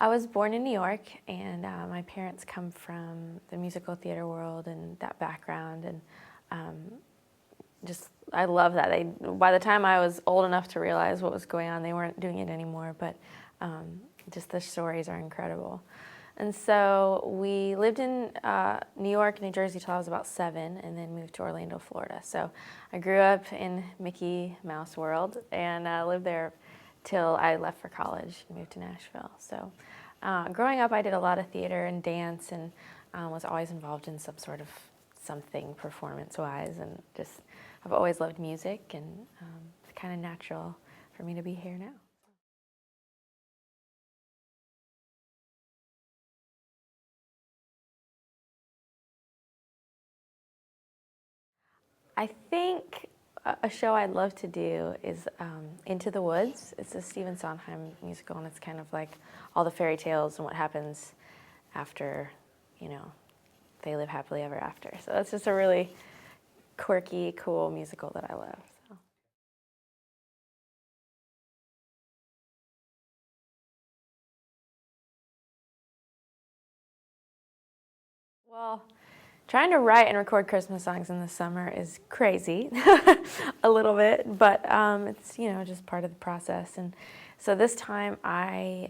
I was born in New York, and my parents come from the musical theater world and that background, and um, I love that. By the time I was old enough to realize what was going on, they weren't doing it anymore, but just the stories are incredible. And so we lived in New York, New Jersey till I was about 7, and then moved to Orlando, Florida. So I grew up in Mickey Mouse world and lived there till I left for college and moved to Nashville. So growing up, I did a lot of theater and dance, and was always involved in some sort of something performance-wise, and just I've always loved music, and it's kind of natural for me to be here now. I think a show I'd love to do is Into the Woods. It's a Stephen Sondheim musical, and it's kind of like all the fairy tales and what happens after, you know, they live happily ever after. So it's just a really quirky, cool musical that I love. So. Well, trying to write and record Christmas songs in the summer is crazy, a little bit, but it's, you know, just part of the process. And so this time I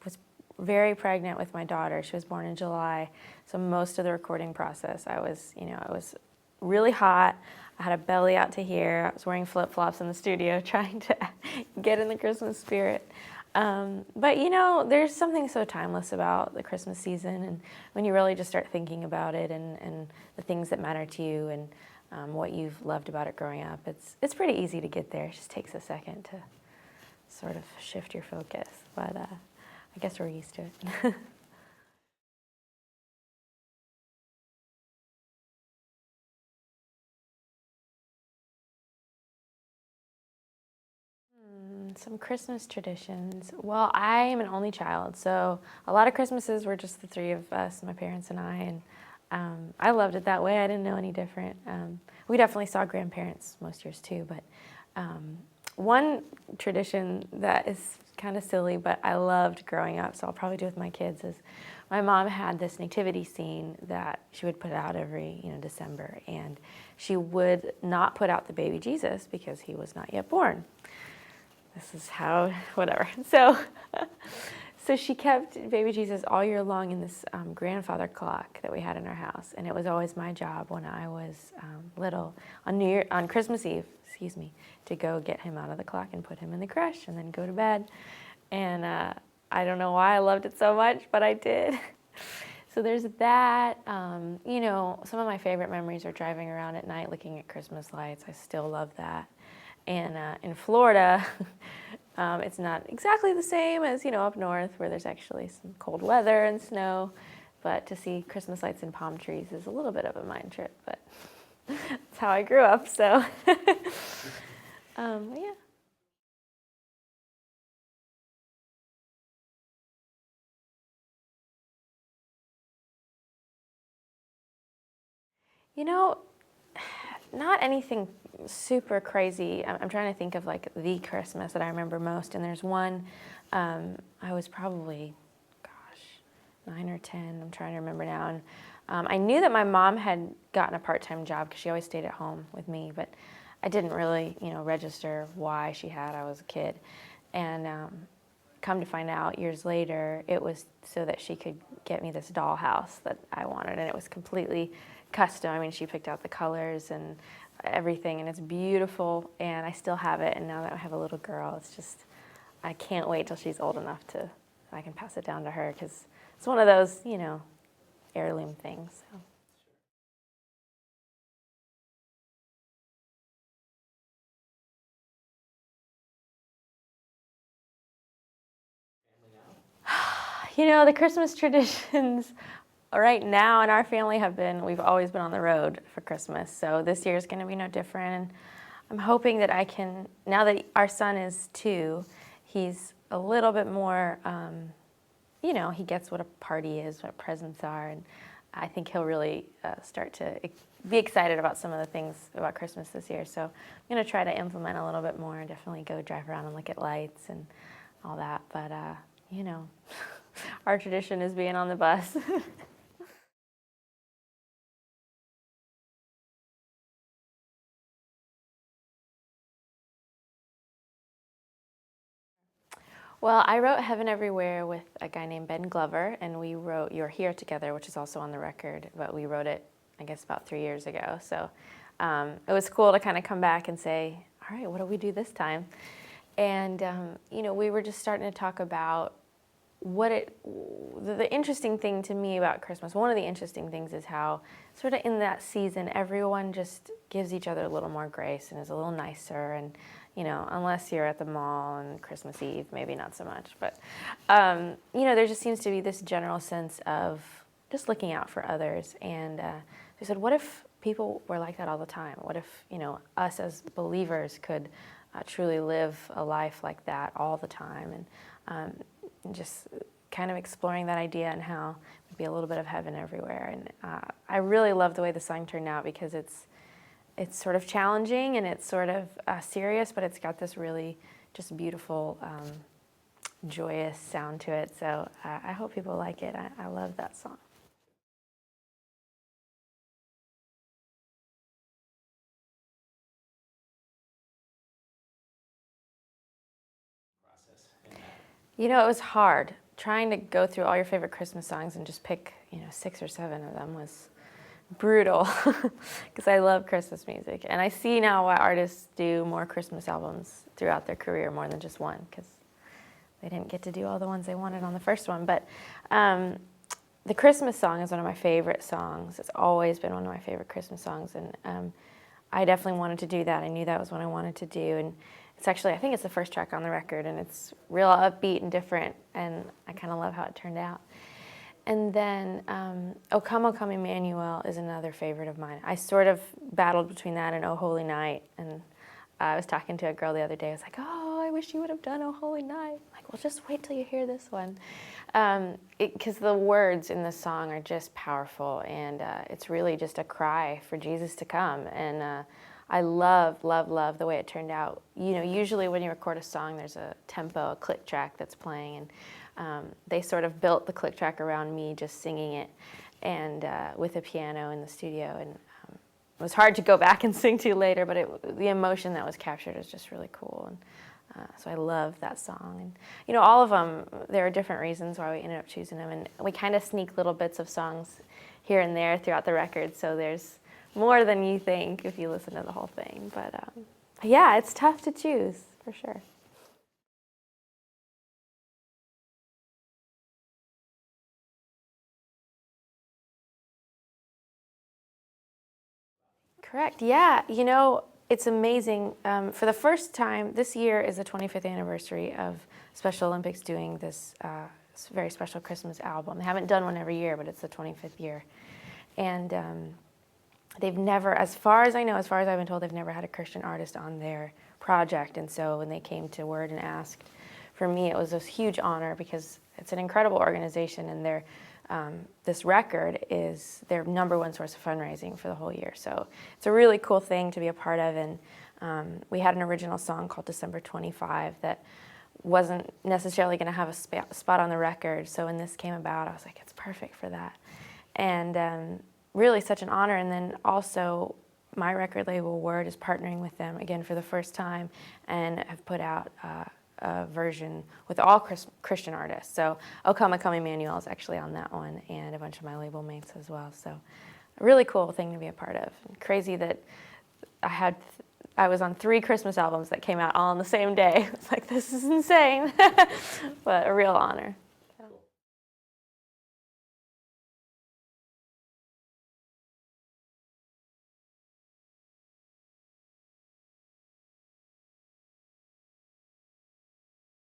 was very pregnant with my daughter. She was born in July, so most of the recording process I was, you know, it was really hot. I had a belly out to here. I was wearing flip-flops in the studio trying to get in the Christmas spirit. But you know, there's something so timeless about the Christmas season, and when you really just start thinking about it and the things that matter to you and what you've loved about it growing up, it's pretty easy to get there. It just takes a second to sort of shift your focus, but I guess we're used to it. Some Christmas traditions. Well, I am an only child, so a lot of Christmases were just the three of us, my parents and I I loved it that way. I didn't know any different. We definitely saw grandparents most years too, but one tradition that is kind of silly, but I loved growing up, so I'll probably do with my kids, is my mom had this nativity scene that she would put out every, you know, December, and she would not put out the baby Jesus because he was not yet born. This is how, whatever. So, so she kept baby Jesus all year long in this grandfather clock that we had in our house, and it was always my job when I was little on Christmas Eve, excuse me, to go get him out of the clock and put him in the creche, and then go to bed. And I don't know why I loved it so much, but I did. So there's that. You know, some of my favorite memories are driving around at night looking at Christmas lights. I still love that. And in Florida, it's not exactly the same as, you know, up north where there's actually some cold weather and snow. But to see Christmas lights and palm trees is a little bit of a mind trip, but that's how I grew up, so. Yeah. You know, not anything super crazy. I'm trying to think of like the Christmas that I remember most, and there's one, I was probably, gosh, 9 or 10, I'm trying to remember now. And I knew that my mom had gotten a part-time job because she always stayed at home with me, but I didn't really, you know, register why she had. I was a kid. And come to find out years later, it was so that she could get me this dollhouse that I wanted, and it was completely custom. I mean, she picked out the colors and everything, and it's beautiful, and I still have it. And now that I have a little girl, it's just, I can't wait till she's old enough to, I can pass it down to her, because it's one of those, you know, heirloom things. So. You know, the Christmas traditions right now in our family have been, we've always been on the road for Christmas. So this year is going to be no different. And I'm hoping that I can, now that our son is 2, he's a little bit more, you know, he gets what a party is, what presents are. And I think he'll really start to be excited about some of the things about Christmas this year. So I'm going to try to implement a little bit more and definitely go drive around and look at lights and all that. But, you know, Our tradition is being on the bus. Well, I wrote Heaven Everywhere with a guy named Ben Glover, and we wrote You're Here together, which is also on the record, but we wrote it, I guess, about 3 years ago. So it was cool to kind of come back and say, all right, what do we do this time? And, we were just starting to talk about the interesting thing to me about Christmas, one of the interesting things is how sort of in that season, everyone just gives each other a little more grace and is a little nicer. And, unless you're at the mall on Christmas Eve, maybe not so much. But, there just seems to be this general sense of just looking out for others. And they said, what if people were like that all the time? What if, us as believers could truly live a life like that all the time? And just kind of exploring that idea and how it'd be a little bit of heaven everywhere. And I really love the way the song turned out because it's sort of challenging and it's sort of serious, but it's got this really just beautiful, joyous sound to it. So I hope people like it. I love that song. It was hard. Trying to go through all your favorite Christmas songs and just pick, 6 or 7 of them was brutal because I love Christmas music. And I see now why artists do more Christmas albums throughout their career more than just one because they didn't get to do all the ones they wanted on the first one. But the Christmas song is one of my favorite songs. It's always been one of my favorite Christmas songs. And I definitely wanted to do that. I knew that was what I wanted to do. And it's actually, I think it's the first track on the record, and it's real upbeat and different, and I kind of love how it turned out. And then O Come, Emmanuel is another favorite of mine. I sort of battled between that and O Holy Night, and I was talking to a girl the other day. I was like, oh, I wish you would have done O Holy Night. I'm like, well, just wait till you hear this one. Because the words in the song are just powerful, and it's really just a cry for Jesus to come. And I love, love, love the way it turned out. Usually when you record a song, there's a tempo, a click track that's playing, and they sort of built the click track around me just singing it, and with a piano in the studio. And it was hard to go back and sing to later, but the emotion that was captured is just really cool. And so I love that song. And all of them, there are different reasons why we ended up choosing them, and we kind of sneak little bits of songs here and there throughout the record. So there's more than you think if you listen to the whole thing. But yeah, it's tough to choose, for sure. Correct, yeah. It's amazing. For the first time, this year is the 25th anniversary of Special Olympics doing this very special Christmas album. They haven't done one every year, but it's the 25th year. And they've never, as far as I know, as far as I've been told, they've never had a Christian artist on their project. And so when they came to Word and asked, for me, it was this huge honor because it's an incredible organization, and this record is their #1 source of fundraising for the whole year. So it's a really cool thing to be a part of. And we had an original song called December 25 that wasn't necessarily going to have a spot on the record. So when this came about, I was like, it's perfect for that. And really such an honor. And then also my record label Word is partnering with them again for the first time and have put out a version with all Christian artists. So O Come, Emmanuel is actually on that one, and a bunch of my label mates as well. So a really cool thing to be a part of. And crazy that I was on 3 Christmas albums that came out all on the same day. It's like, this is insane, but a real honor.